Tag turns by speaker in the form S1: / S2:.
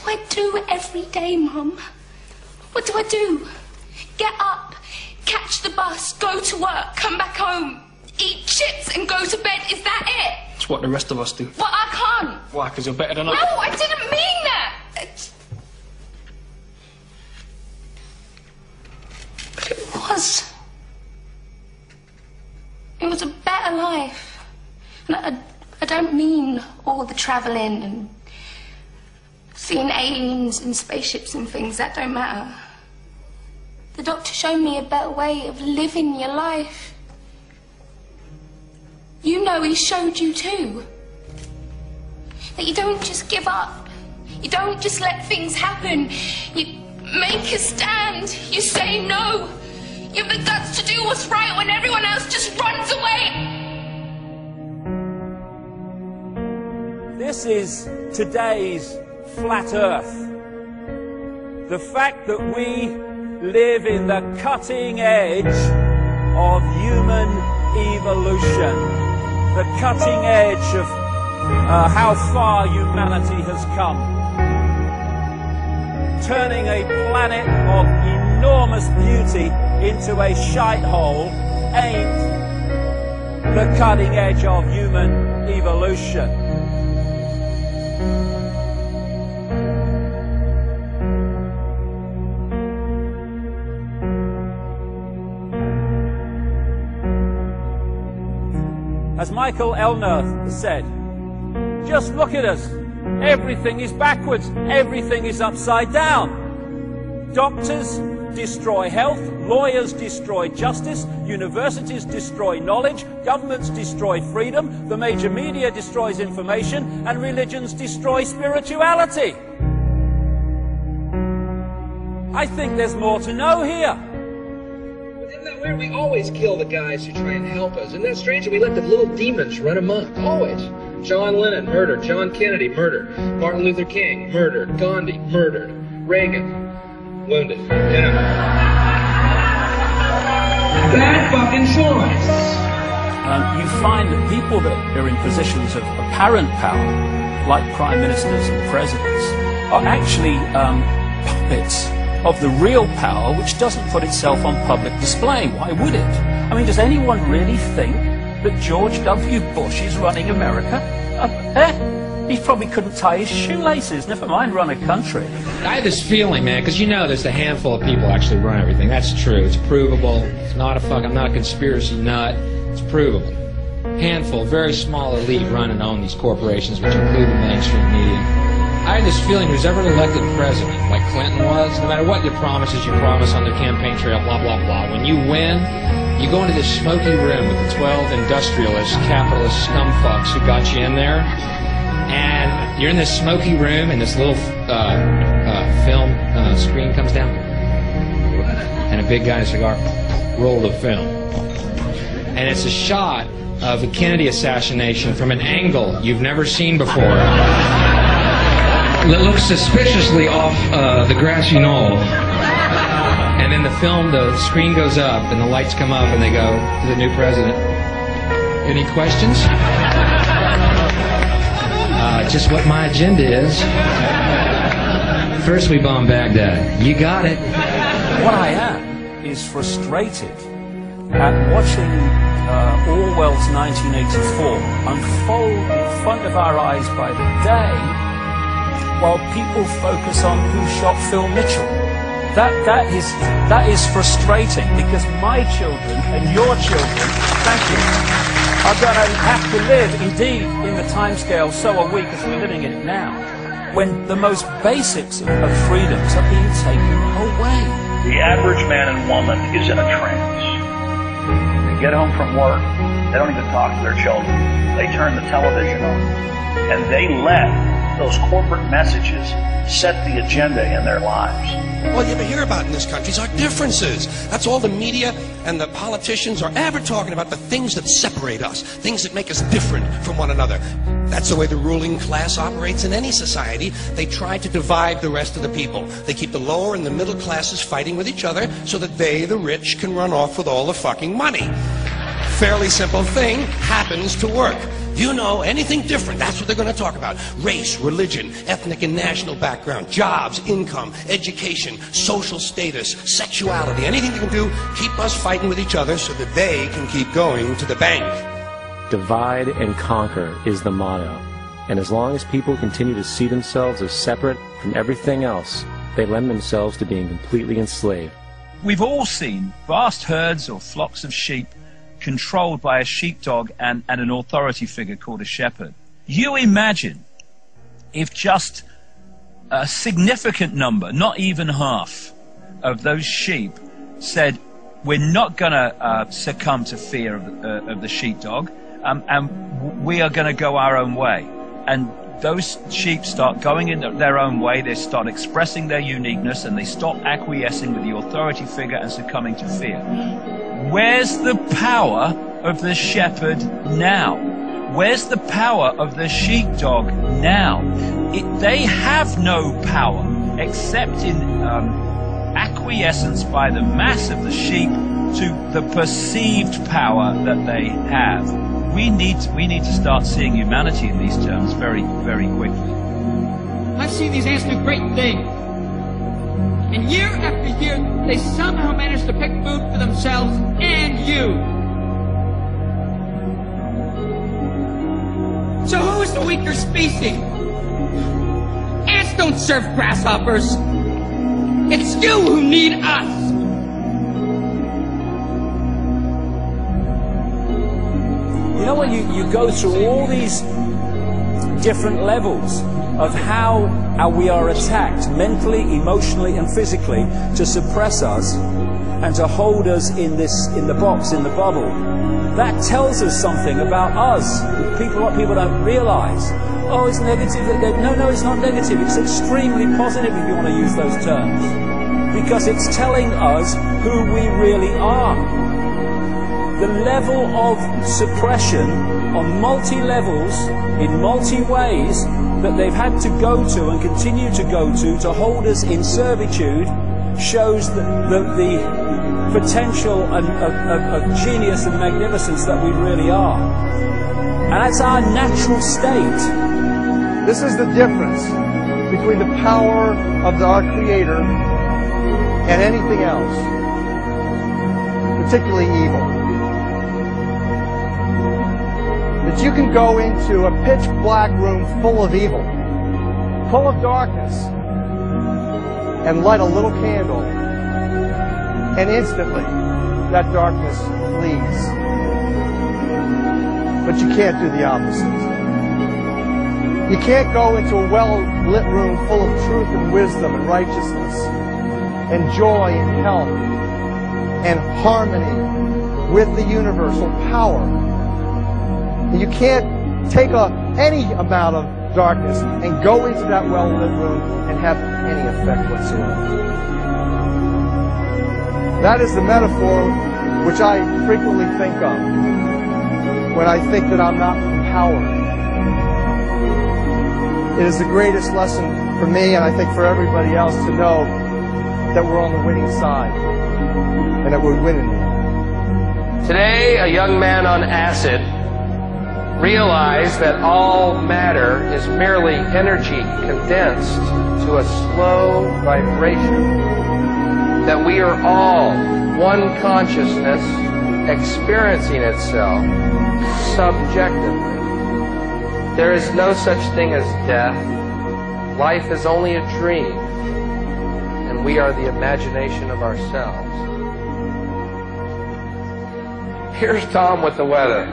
S1: I do every day, Mum? What do I do? Get up, catch the bus, go to work, come back home, eat chips and go to bed. Is that it?
S2: It's what the rest of us do.
S1: Well, I can't.
S2: Why? Because you're better than us?
S1: No, I didn't mean that. But it was. It was a better life. And I don't mean all the travelling and seeing aliens and spaceships and things. That don't matter. The doctor showed me a better way of living your life. You know he showed you too. That you don't just give up. You don't just let things happen. You make a stand. You say no. You have the guts to do what's right when everyone else just runs away.
S3: This is today's flat Earth. The fact that we live in the cutting edge of human evolution. The cutting edge of how far humanity has come. Turning a planet of enormous beauty into a shithole ain't the cutting edge of human evolution. As Michael Elner said, just look at us. Everything is backwards. Everything is upside down. Doctors destroy health. Lawyers destroy justice. Universities destroy knowledge. Governments destroy freedom. The major media destroys information. And religions destroy spirituality. I think there's more to know here.
S4: Isn't that weird? We always kill the guys who try and help us. Isn't that strange that we let the little demons run amok? Always. John Lennon, murdered. John Kennedy, murdered. Martin Luther King, murdered. Gandhi, murdered. Reagan, wounded. Yeah. Bad fucking choice.
S3: You find that people that are in positions of apparent power, like prime ministers and presidents, are actually puppets of the real power, which doesn't put itself on public display. Why would it? I mean, does anyone really think that George W. Bush is running America? He probably couldn't tie his shoelaces, never mind run a country.
S5: I have this feeling, man, because you know there's a handful of people actually run everything. That's true. It's provable. It's not I'm not a conspiracy nut. It's provable. Handful, very small elite run and own these corporations, which include the mainstream media. I have this feeling who's ever elected president, like Clinton was, no matter what your promises you promise on the campaign trail, blah, blah, blah, when you win, you go into this smoky room with the 12 industrialist, capitalist scumfucks who got you in there, and you're in this smoky room, and this little film screen comes down, and a big guy in a cigar, roll the film. And it's a shot of a Kennedy assassination from an angle you've never seen before. It looks suspiciously off the grassy knoll. And in the film, the screen goes up and the lights come up and they go to the new president. Any questions? Just what my agenda is. First we bomb Baghdad. You got it.
S3: What I am is frustrated at watching Orwell's 1984 unfold in front of our eyes by the day, while people focus on who shot Phil Mitchell. That is frustrating, because my children and your children, thank you, are going to have to live, indeed, in the timescale, so are we, because we're living in it now, when the most basics of freedoms are being taken away.
S6: The average man and woman is in a trance. They get home from work, they don't even talk to their children. They turn the television on, and they let those corporate messages set the agenda in their lives.
S7: All you ever hear about in this country is our differences. That's all the media and the politicians are ever talking about, the things that separate us, things that make us different from one another. That's the way the ruling class operates in any society. They try to divide the rest of the people. They keep the lower and the middle classes fighting with each other so that they, the rich, can run off with all the fucking money. Fairly simple thing, happens to work. You know, anything different, that's what they're going to talk about. Race, religion, ethnic and national background, jobs, income, education, social status, sexuality, anything they can do, keep us fighting with each other so that they can keep going to the bank.
S2: Divide and conquer is the motto. And as long as people continue to see themselves as separate from everything else, they lend themselves to being completely enslaved.
S8: We've all seen vast herds or flocks of sheep controlled by a sheepdog and an authority figure called a shepherd. You imagine if just a significant number, not even half, of those sheep said, we're not going to succumb to fear of the sheepdog, and we are going to go our own way. And those sheep start going in their own way, they start expressing their uniqueness, and they stop acquiescing with the authority figure and succumbing to fear. Where's the power of the shepherd now? Where's the power of the sheepdog now? They have no power except in acquiescence by the mass of the sheep to the perceived power that they have. We need to start seeing humanity in these terms very, very quickly.
S9: I've seen these ants do great things. And year after year, they somehow manage to pick food for themselves and you. So who is the weaker species? Ants don't serve grasshoppers. It's you who need us.
S3: You know, when you go through all these different levels of how we are attacked mentally, emotionally and physically to suppress us and to hold us in the box, in the bubble, that tells us something about us. What people don't realize. Oh, it's negative. No, it's not negative. It's extremely positive if you want to use those terms. Because it's telling us who we really are. The level of suppression on multi-levels, in multi-ways, that they've had to go to and continue to go to hold us in servitude, shows the potential of genius and magnificence that we really are. And that's our natural state.
S10: This is the difference between the power of our Creator and anything else, particularly evil. That you can go into a pitch black room full of evil, full of darkness, and light a little candle, and instantly that darkness flees. But you can't do the opposite. You can't go into a well-lit room full of truth and wisdom and righteousness and joy and health and harmony with the universal power. You can't take any amount of darkness and go into that well-lit room and have any effect whatsoever. That is the metaphor which I frequently think of when I think that I'm not empowered. It is the greatest lesson for me, and I think for everybody else, to know that we're on the winning side and that we're winning.
S11: Today, a young man on acid realized that all matter is merely energy condensed to a slow vibration, that we are all one consciousness experiencing itself subjectively. There is no such thing as death. Life is only a dream, and we are the imagination of ourselves. Here's Tom with the weather.